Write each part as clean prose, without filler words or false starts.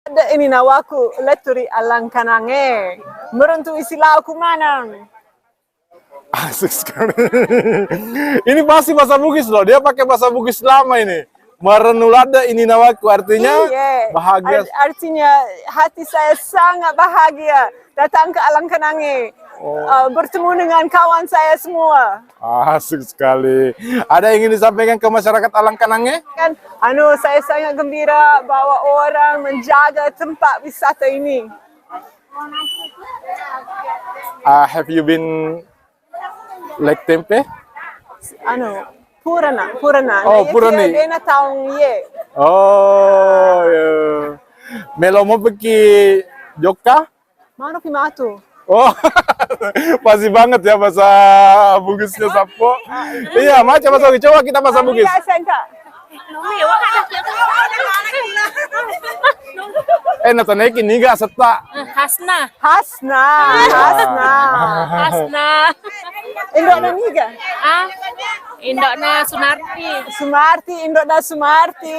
Ada ini nawaku leturi alang kanange. Meruntu isilau kumana. Asik sekali. Ini pasti bahasa Bugis loh. Dia pakai bahasa Bugis lama ini. Merenulada ini nawaku artinya Iya. bahagia. Artinya hati saya sangat bahagia datang ke alang kanange. Bertemu dengan kawan saya semua. Asik sekali. Ada yang ingin disampaikan ke masyarakat Alang Kanange? Kan, saya sangat gembira bahwa orang menjaga tempat wisata ini. Have you been Lake Tempe? Purana. Oh, Purani. Dia tahu ye. Oh, ya. Melo mau pergi Jogja? Mana pimatu? Oh, pasti banget ya bahasa Bugisnya Sapo. Iya, macam bahasa Bugis. Coba kita bahasa Bugis. Nataneki niga seta. Hasna. Indokna niga. Indokna Sunarti. Sumarti.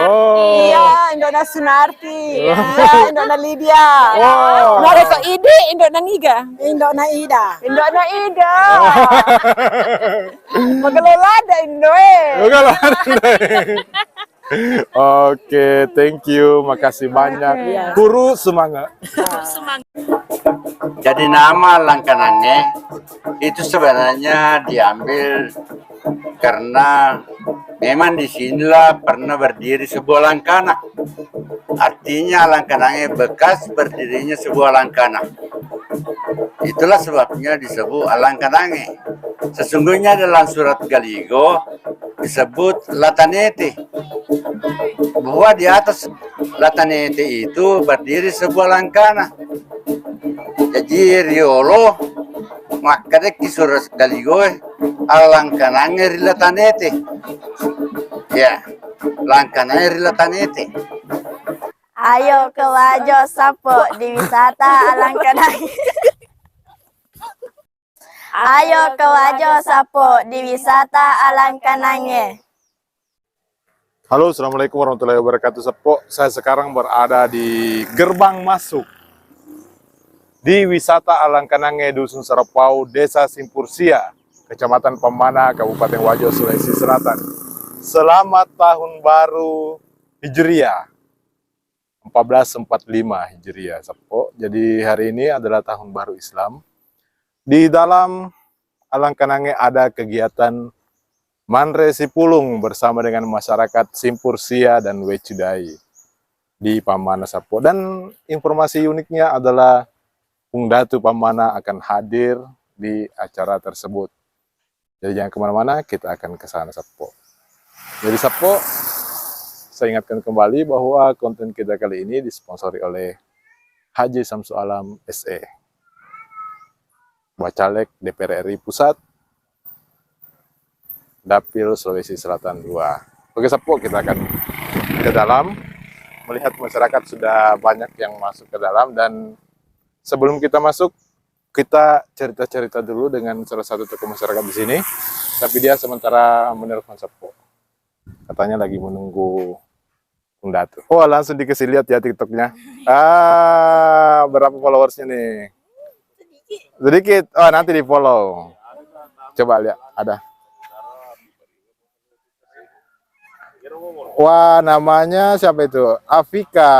Oh. Iya, Indokna Sunarti. Iya, Indokna Lydia. Oh. Mereka ide Indokna niga. Indokna Ida. Indokna Ida. Magalolada Indoe. Oke, thank you. Makasih banyak. Guru semangat. Jadi nama Langkanange itu sebenarnya diambil karena memang disinilah pernah berdiri sebuah langkana. Artinya Langkanange bekas berdirinya sebuah langkana. Itulah sebabnya disebut Langkanange. Sesungguhnya dalam surat Galigo disebut Latanete, bahwa di atas Latanete itu berdiri sebuah langkana. Jadi riolo makanya di surat Galigo Langkanange Latanete. Ya, Langkanange Latanete. Ayo ke Wajo Sapo di wisata Langkanange. Ayo ke Wajo Sapo di wisata Langkanange. Halo, assalamualaikum warahmatullahi wabarakatuh. Sapo, saya sekarang berada di gerbang masuk di wisata Langkanange, Dusun Serapau, Desa Simpursia, Kecamatan Pemana, Kabupaten Wajo, Sulawesi Selatan. Selamat Tahun Baru Hijriah 1445 Hijriah, Sapo. Jadi hari ini adalah Tahun Baru Islam. Di dalam Langkanange ada kegiatan Manre Sipulung bersama dengan masyarakat Simpursia dan Wecidai di Pamana, Sapo. Dan informasi uniknya adalah Pung Datu Pamana akan hadir di acara tersebut. Jadi jangan kemana-mana, kita akan ke sana, Sapo. Jadi Sapo, saya ingatkan kembali bahwa konten kita kali ini disponsori oleh Haji Samsu Alam SE, Bacalek DPR RI Pusat, Dapil Sulawesi Selatan 2. Oke Sapo, kita akan ke dalam, melihat masyarakat sudah banyak yang masuk ke dalam. Dan sebelum kita masuk, kita cerita-cerita dulu dengan salah satu tokoh masyarakat di sini. Tapi dia sementara menelpon Sapo, katanya lagi menunggu Pung Datu. Oh, langsung dikasih lihat ya TikToknya. Berapa followersnya nih? Sedikit. Oh, nanti di follow. Coba lihat, ada. Wah, namanya siapa itu? Afika.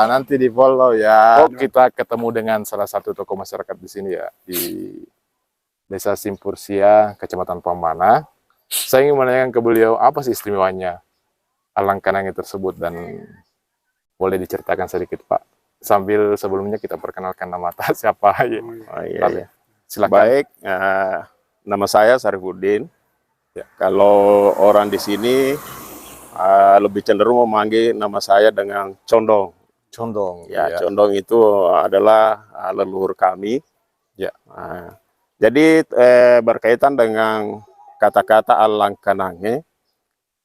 Nanti di follow ya. Oh, kita ketemu dengan salah satu tokoh masyarakat di sini ya, di Desa Simpursia, Kecamatan Pamana. Saya ingin menanyakan ke beliau apa sih istimewanya Langkanange tersebut, dan boleh diceritakan sedikit, Pak. Sambil sebelumnya kita perkenalkan nama siapa ya. Oh, iya. Silakan. Baik, nama saya Sarifudin. Ya, kalau orang di sini lebih cenderung memanggil nama saya dengan Condong. Condong. Ya, ya. Condong itu adalah leluhur kami. Ya. Jadi berkaitan dengan kata-kata Langkanange.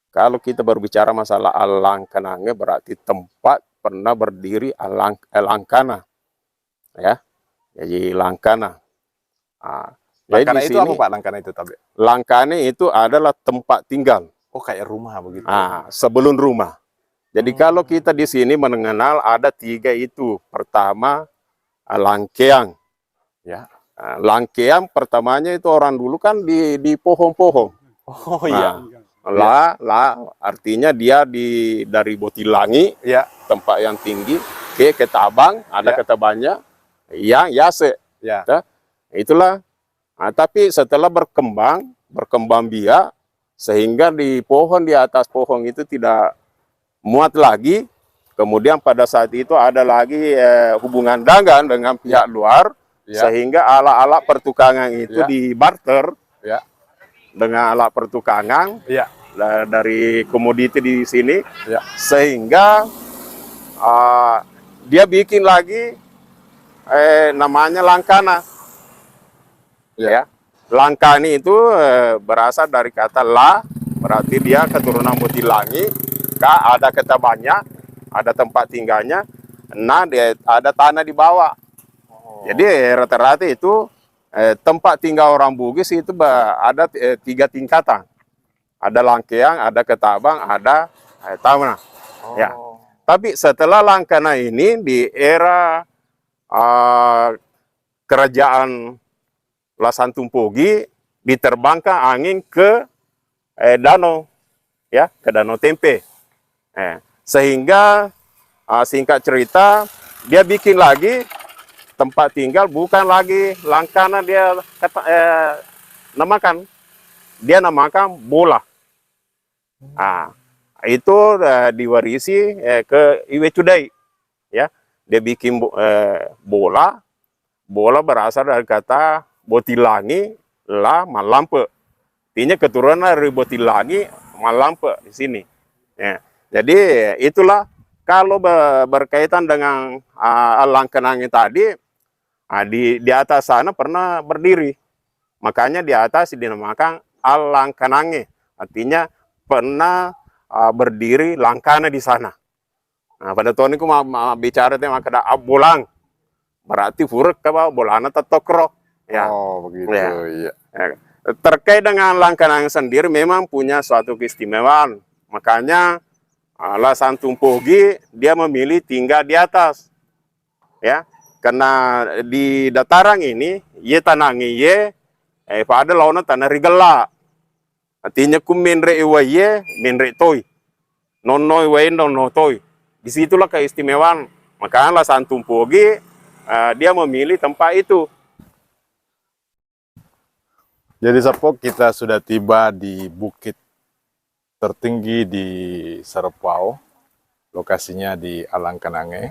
Kalau kita berbicara masalah Langkanange berarti tempat pernah berdiri Langkana, ya. Jadi Langkana. Langkana itu apa Pak? Langkana itu tapi? Langkana itu adalah tempat tinggal. Oh, kayak rumah begitu. Sebelum rumah. Jadi kalau kita di sini mengenal ada 3 itu. Pertama, langkeang. Ya. Langkeang pertamanya itu orang dulu kan di pohon-pohon. Oh iya. Artinya dia dari Botilangi, Ya. tempat yang tinggi, ke Ketabang, ada Ketabanya, yang Yase. Ya. Ya. Itulah. Nah, tapi setelah berkembang biak, sehingga di atas pohon itu tidak muat lagi. Kemudian pada saat itu ada lagi hubungan dagang dengan pihak luar, sehingga alat-alat pertukangan itu dibarter dengan alat pertukangan dari komoditi di sini, sehingga dia bikin lagi namanya langkana. Langkani itu berasal dari kata la, berarti dia keturunan Botilangi. Ka ada Ketabanya, ada tempat tinggalnya. Nah, dia ada tanah di bawah. Jadi rata-rata itu tempat tinggal orang Bugis itu ada 3 tingkatan. Ada Langkeang, ada Ketabang, ada Tamna. Ya. Tapi setelah Langkana ini di era kerajaan Lasantumpogi, diterbangkan angin ke danau, ke Danau Tempe. Sehingga singkat cerita dia bikin lagi tempat tinggal, bukan lagi Langkana dia namakan, dia namakan Bola. Itu diwarisi ke Iwe Cudai, dia bikin bola berasal dari kata Botilangi la Malampe, artinya keturunan dari Botilangi Malampe di sini. Jadi itulah kalau berkaitan dengan Langkenangi tadi, di atas sana pernah berdiri, makanya di atas dinamakan Langkenangi, artinya pernah berdiri Langkana di sana. Nah, pada tahun itu bicara tentang kada abolang, berarti furek ke bawah bolana tetokro. Oh begitu. Iya. Terkait dengan Langkenangi sendiri memang punya suatu keistimewaan, makanya Lasantumpogi dia memilih tinggal di atas, karena di dataran ini ye tanangi ye pada launa tanah rigela, artinya menre iwaye menre toy, nono iwaye nono toy. Disitulah keistimewaan, makanya Lasantumpogi dia memilih tempat itu. Jadi Sapo, kita sudah tiba di bukit tertinggi di Serpau, lokasinya di Alangkenange.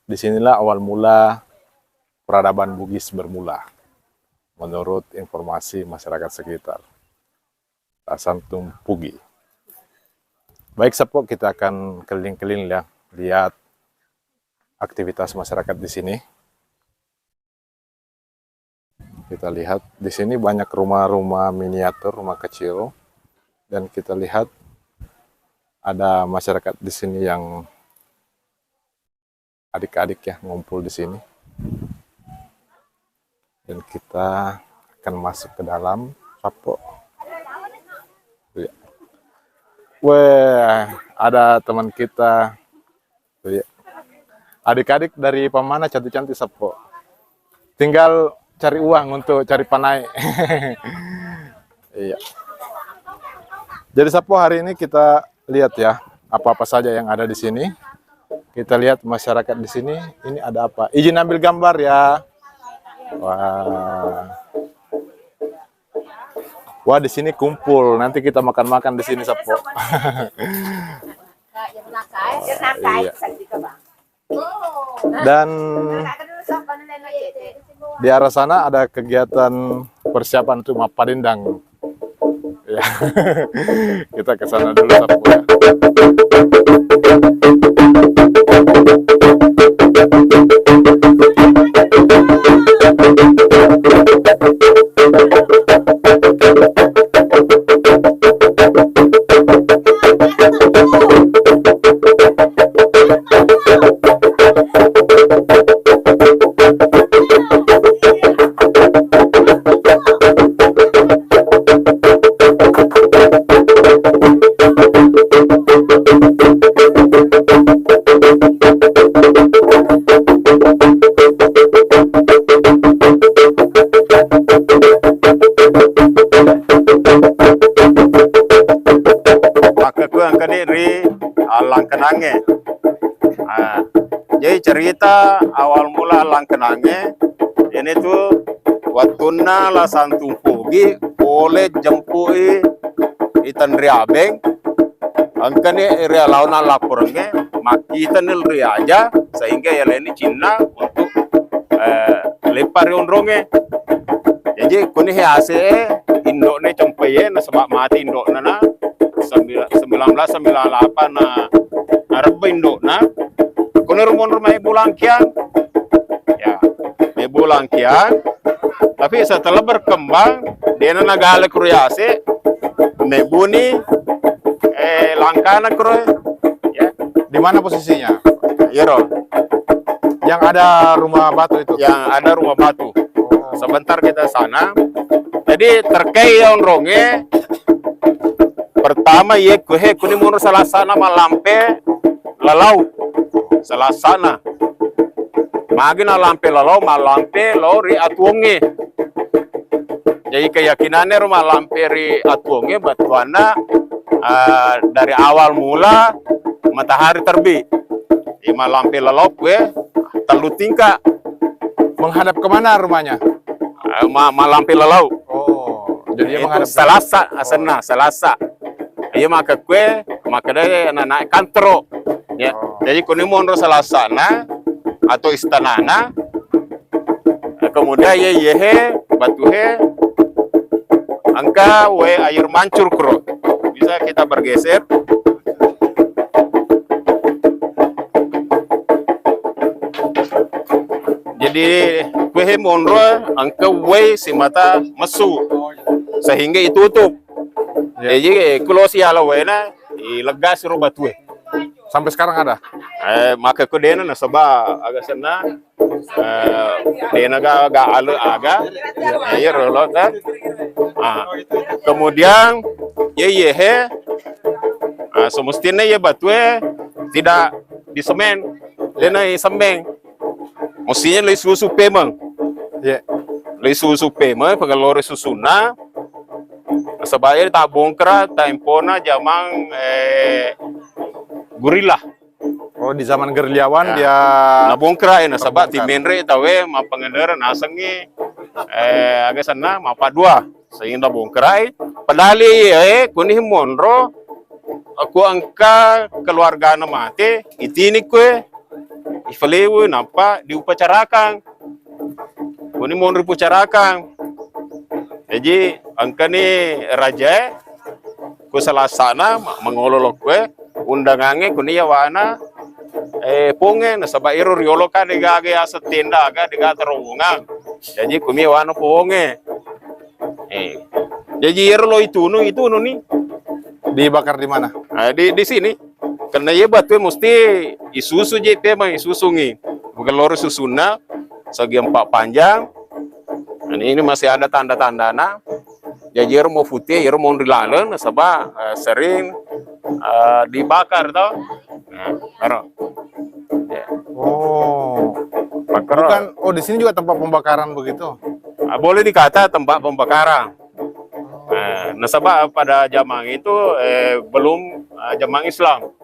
Disinilah awal mula peradaban Bugis bermula, menurut informasi masyarakat sekitar Lasantumpogi. Baik Sapo, kita akan keliling-keliling lihat aktivitas masyarakat di sini. Kita lihat di sini banyak rumah-rumah miniatur, rumah kecil, dan kita lihat ada masyarakat di sini yang adik-adik ngumpul di sini. Dan kita akan masuk ke dalam Sapo. Wah, ada teman kita. Adik-adik dari Pamana cantik-cantik Sapo. Tinggal cari uang untuk cari panai. Iya. Jadi Sapo, hari ini kita lihat apa-apa saja yang ada di sini. Kita lihat masyarakat di sini. Ini ada apa? Izin ambil gambar ya. Wah, di sini kumpul. Nanti kita makan-makan di sini Sapo. Iya. Dan di arah sana ada kegiatan persiapan untuk Mapadindang. Ya. Kita ke sana dulu Sapo ya. Alangkenange. Jadi cerita awal mula Alangkenange ini tuh watuna lah santung pugi oleh jempui itan riabeng angkane ria launa laporange makita nil ria aja sehingga ya ini Cina untuk lepar ronge. Jadi kuni hasil indok ne cempeye na sebab mati indok na 1998 na arab indok na kuni rumah bulang kian ya bulang kian tapi setelah berkembang dia na nagale kruyase nebuni langkana kroy ya Di mana posisinya? Yero Yang ada rumah batu itu. yang ada rumah batu. Sebentar kita sana. Jadi terkait yang ronge pertama ye kuhe kuni munur salah sana malampe lalau salah sana magina lampe lalau malampe lori atuonge. Jadi keyakinannya rumah lampe ri atuonge batuana dari awal mula matahari terbit. Ima lampe lalau kue telu tingkah Menghadap kemana rumahnya? malampe lalau. Oh, jadi dia Itu menghadap Selasa asena Selasa. Iya maka kue maka dari anak kantro. Ya. Jadi kuni mondro Selasa na atau istanana. Kemudian ye yehe batuhe angka we air mancur kro. Bisa kita bergeser. Jadi kue mondro angka we si mata mesu sehingga itu tutup. Jadi kalau si alawena lega suruh batue. sampai sekarang ada. Maka ko dena na saba aga sana dena ga alu aga ya rolo kan. Kemudian ye semestinya ye batue tidak di semen, dena sembeng. Mestinya le susu pemang. Ya. Le susu pemang pagalore susuna. Sebaya tak bongkra tempona jamang gurila. Oh, di zaman gerilyawan dia Na bongkra na sabak ti menre tawe mapangendera nasangi aga sana mapadua sehingga bongkra padali kunih monro aku angka keluarga na mate itini kue ifalewu napa diupacarakan kunih monro upacarakan. Jadi angka ni raja ku salah sana mengololok kue undangannya kunia wana ponge na sabak iro riolo ka diga asa tenda aga diga terowongan jadi kumi wana ponge jadi iro lo itu nih dibakar di mana? di sini karena ya batu mesti isusu je tema isusungi bukan loro susuna segi 4 panjang. Nah, ini masih ada tanda-tandana. Jadi mau putih, mau dilalen, sebab sering dibakar toh. Nah, ya. Oh. Bakar. Bukan, oh di sini juga tempat pembakaran begitu. Boleh dikata tempat pembakaran. Nah, sebab pada zaman itu belum zaman Islam.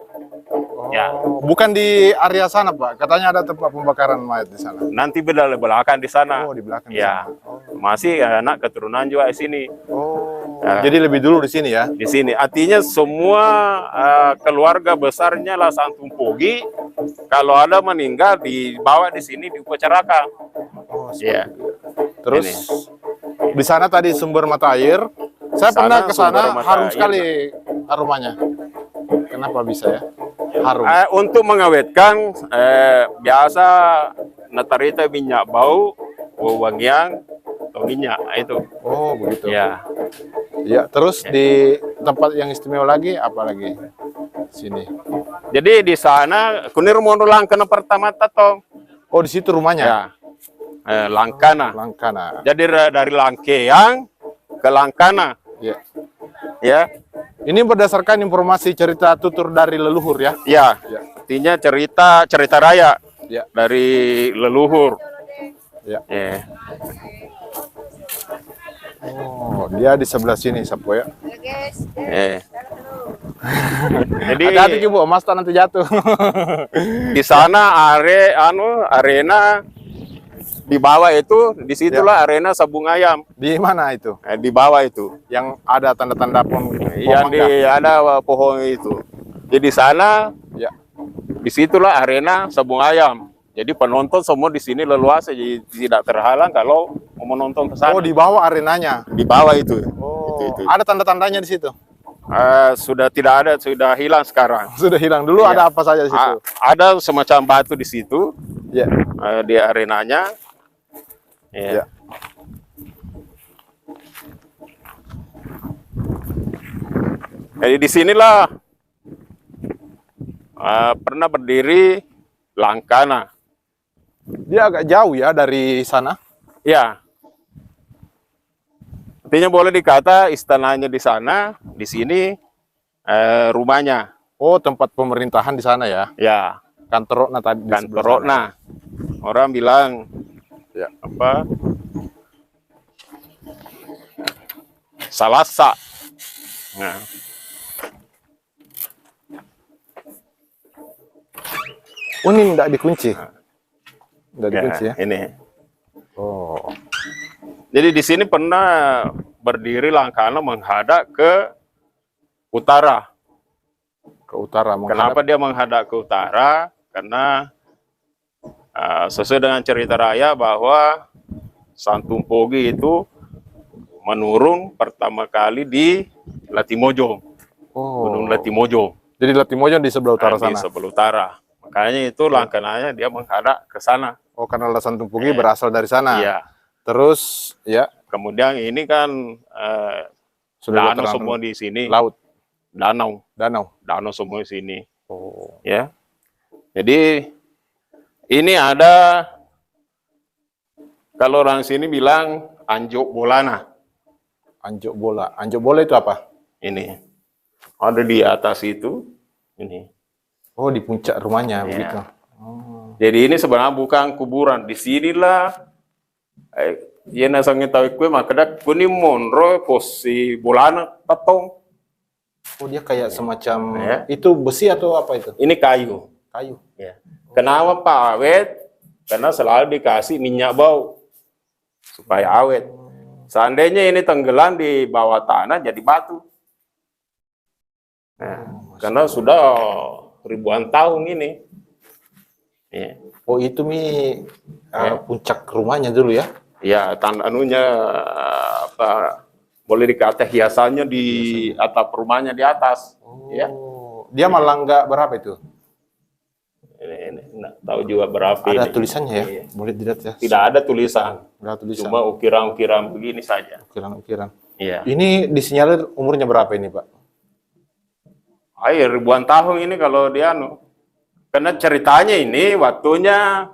Ya. Bukan di area sana, Pak. Katanya ada tempat pembakaran mayat di sana. Nanti belakang di sana. Oh, di belakang. Ya. Di sana. Masih anak keturunan juga di sini. Oh. Ya. Jadi lebih dulu di sini ya. Di sini artinya semua keluarga besarnya lah Santung Pogi kalau ada meninggal dibawa di sini diupacarakan. Oh, Ya. terus Ini. di sana tadi sumber mata air. Saya Sana pernah ke sumber sana, mata harum air. sekali aromanya. Kenapa bisa ya? Harum. Untuk mengawetkan biasa natarita minyak bau, wangian atau minyak itu. Oh, begitu. Ya. Ya, terus di tempat yang istimewa lagi apa lagi? Sini. Jadi di sana kunir mau langkana pertama tato. Oh, di situ rumahnya. Ya. Langkana. Langkana. Jadi dari Langkeang ke Langkana. Ya. Ya. Ini berdasarkan informasi cerita tutur dari leluhur ya. Ya. Ya. Artinya cerita raya Ya. dari leluhur. Ya. Ya. Oh, dia di sebelah sini, Sapo ya. Jadi Hati-hati Bu, Mas nanti jatuh. di sana arena di bawah itu, disitulah arena sabung ayam. Di mana itu? Di bawah itu. Yang ada tanda-tanda pohon Yang ada pohon itu. Jadi di sana, Ya. disitulah arena sabung ayam. Jadi penonton semua di sini leluasa, jadi tidak terhalang kalau mau menonton ke sana. Oh, di bawah arenanya. Di bawah itu. Oh, Itu. ada tanda-tandanya di situ. Sudah tidak ada, sudah hilang sekarang. Sudah hilang. Dulu Iya. ada apa saja di situ? Ada semacam batu di situ, Ya. di arenanya. Ya. Ya. Jadi di sinilah pernah berdiri Langkana. Dia agak jauh ya dari sana. Ya. Artinya boleh dikata istananya di sana, di sini rumahnya. Oh, tempat pemerintahan di sana ya. Ya, Kantorokna tadi di sebelah sana. Kantorokna. Orang bilang Ya. apa? Salasa. Nah. Oh, ini enggak dikunci. Enggak dikunci ya. Ini. Oh. Jadi di sini pernah berdiri Langkana menghadap ke utara. Ke utara Kenapa dia menghadap ke utara? Karena sesuai dengan cerita raya bahwa Santumpogi itu menurun pertama kali di Latimojo, Oh. Gunung Latimojo. Jadi Latimojo di sebelah utara Di sana. sebelah utara. Makanya itu Langkananya dia menghadap ke sana. Oh, karena Lasan Tumpugi berasal dari sana. Iya. Terus ya Kemudian ini kan sudah danau dataran semua di sini. laut, Danau danau. semua di sini. Oh. Ya. Jadi ini ada, kalau orang sini bilang Anjuk Bolana. Anjuk bola. Anjuk bola itu apa? Ini ada di atas itu. Ini. Oh, di puncak rumahnya Ya. begitu. Jadi ini sebenarnya bukan kuburan. Di sinilah ya nasangnya tahu kue maka kuni monro posi Bolana tatong. Oh, dia kayak semacam Ya. itu besi atau apa itu? Ini kayu. Kayu. Ya. Kenapa Pak awet? Karena selalu dikasih minyak bau supaya awet. Seandainya ini tenggelam di bawah tanah jadi batu. Nah, karena sudah ribuan tahun ini. Ya, Oh, itu puncak rumahnya dulu ya? ya anunya apa? Boleh dikata hiasannya di atap rumahnya di atas. Ya. Oh, dia malah nggak berapa itu? Ini nggak tahu juga berapa Ada ini. tulisannya ya? Iya. Boleh dilihat ya? Tidak ada tulisan, Ada tulisan. cuma ukiran-ukiran begini saja. Ukiran-ukiran. Iya. Ini disinyalir umurnya berapa ini, Pak? Air ribuan tahun ini kalau dia karena ceritanya ini waktunya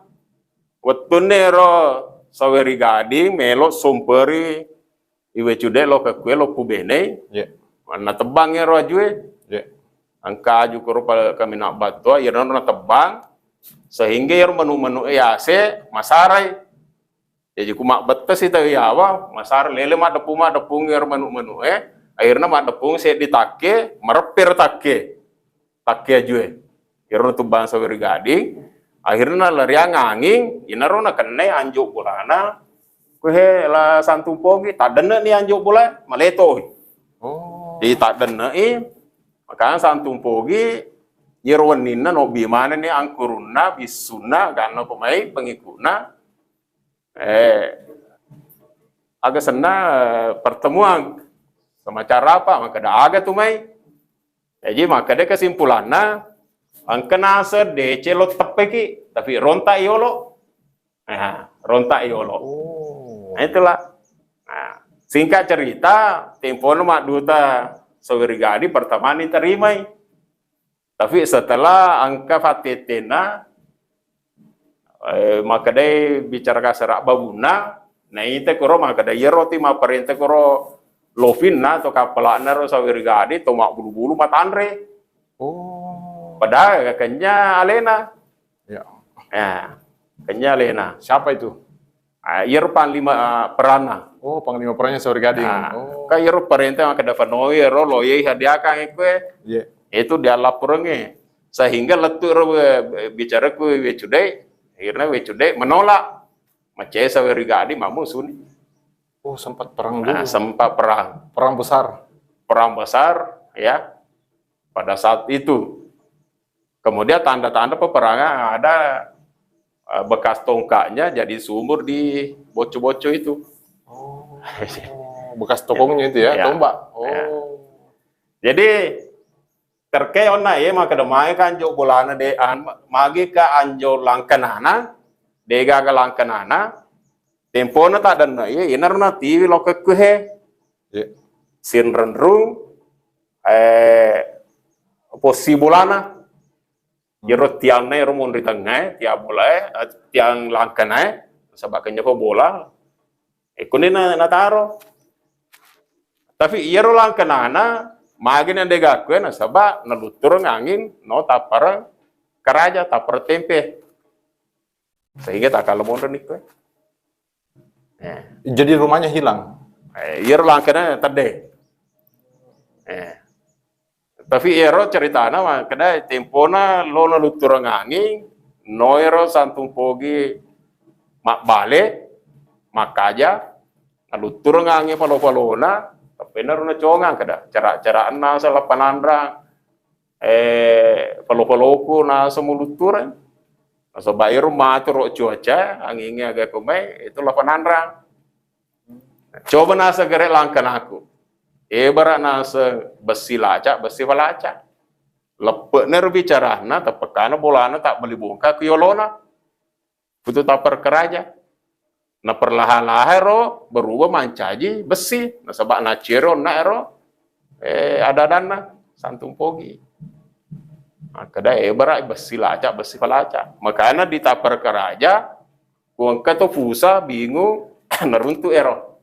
ro saweri gading melo sumperi iwe cude lo ke kue lo kubene Ya. mana tebangnya ro ajue Ya. angka aju koro kami nak batu ya na tebang sehingga ya menu-menu se masarai jadi kumak betes itu ya apa masar lele mak depung ya menu-menu akhirnya mak depung saya ditake merepir take ajue ya tebang saweri gading akhirnya lari angin inaro na kene Anjuk Bolana kuhe la Santumpogi tak dene ni Anjuk Bola maleto Oh. di tak dene makanya Santumpogi yerwanina no bimana ni angkuruna bisuna karena pemain pengikutna agak sena pertemuan sama cara apa maka dah agak tuh mai jadi maka dia kesimpulannya angkena DC lo tepeki tapi ronta iolo ronta iolo Oh. nah itulah nah, singkat cerita tempo mak duta saweri gadi pertama diterima tapi setelah angka fatetena maka dia bicara kaserak babuna nah itu koro maka dia yeroti ma perintah koro lovina atau kapalana ro saweri gadi tomak bulu-bulu matandre Oh. padahal kenya Alena Ya. ya kenya Alena Siapa itu? Yer panlima perana Oh, Panglima Perangnya Sawer Gading. Nah, Oh. kayak ro perintah yang kada fanoi ro loye hadiakan ikwe. Iya. Itu dia laporannya. Sehingga letu ro bicara ku wecude, akhirnya wecude menolak. Macam Sawer Gading mamu suni. Oh, sempat perang dulu. Nah, sempat perang. Perang besar. Perang besar ya pada saat itu. Kemudian tanda-tanda peperangan ada bekas tongkatnya jadi sumur di boco-boco itu. Oh, bekas tokongnya itu ya, Ya. tombak. Oh. Ya. Jadi terkait ona ya maka demai kan jo bolana de magi ka anjo langkanana dega ka langkanana tempona tak dan ya inar na TV lokek kuhe Iya. sin renrung posi bolana jero tiang na ro mon ritangay tiang bola tiang langkanay sabakanya ko bola kunin na taro tapi iya ro langkanana magin ang degakwe na saba nalutur ng angin no tapar karaja tapar tempe sehingga tak kalamon rin ito Jadi rumahnya hilang. iya ro langkanana tade tapi iya ro cerita na kada tempo na lo nalutur ng angin no ero santung pogi mak bale makaja nalutur ng angin palo-palo na benar na congang kada cara-caraan na sa lapanandra palo-paloko na sa muluturan sa bayro maturo cuaca angingnya agak kumay itu lapanandra coba na sa gere langkan aku bara na sa besi palaca lepe na bicara na tapakana bolana tak melibungka kuyolona itu tak perkeraja na perlahan-lahan ro berubah mancaji besi na sabak na cero na ro ada dana santung pogi kada bara besi palaca makanya ditapar keraja kuang kato fusa bingung naruntu ero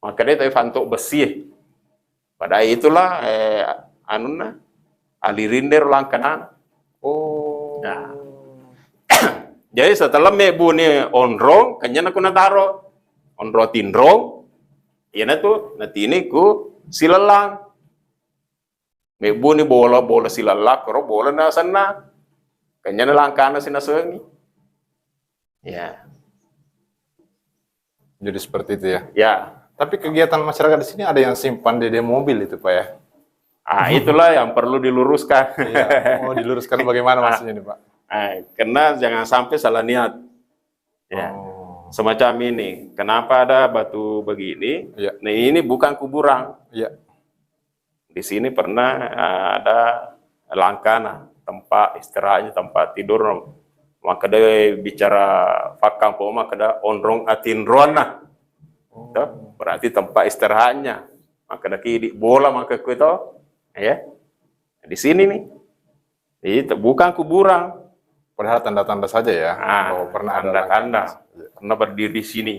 makanya tayo fantuk besi pada itulah anuna alirinder langkanan Oh. nah. Jadi setelah mebu ni onrong, kanya na ko nataro. Onro tinrong, yan na to, natini ko silalang. Mebu ni bola silalak, pero bola na sana. Kanya na lang kana sinasungi. Ya, Jadi seperti itu ya. ya. Tapi kegiatan masyarakat di sini ada yang simpan DD mobil itu, Pak ya. Itulah yang perlu diluruskan. Iya. Oh, diluruskan bagaimana maksudnya nih, Pak? Karena jangan sampai salah niat. Ya. Oh. Semacam ini. Kenapa ada batu begini? Iya. Nah, ini bukan kuburan. Iya. Di sini pernah ada langkana, tempat istirahatnya, tempat tidur. Maka dia bicara fakang po, maka ada onrong atinrona. Oh. Berarti tempat istirahatnya. Maka ada kiri bola maka itu, ya. Di sini nih. Itu bukan kuburan. Padahal tanda-tanda saja ya. Ah, Oh, pernah ada tanda-tanda. langkah. Pernah berdiri di sini.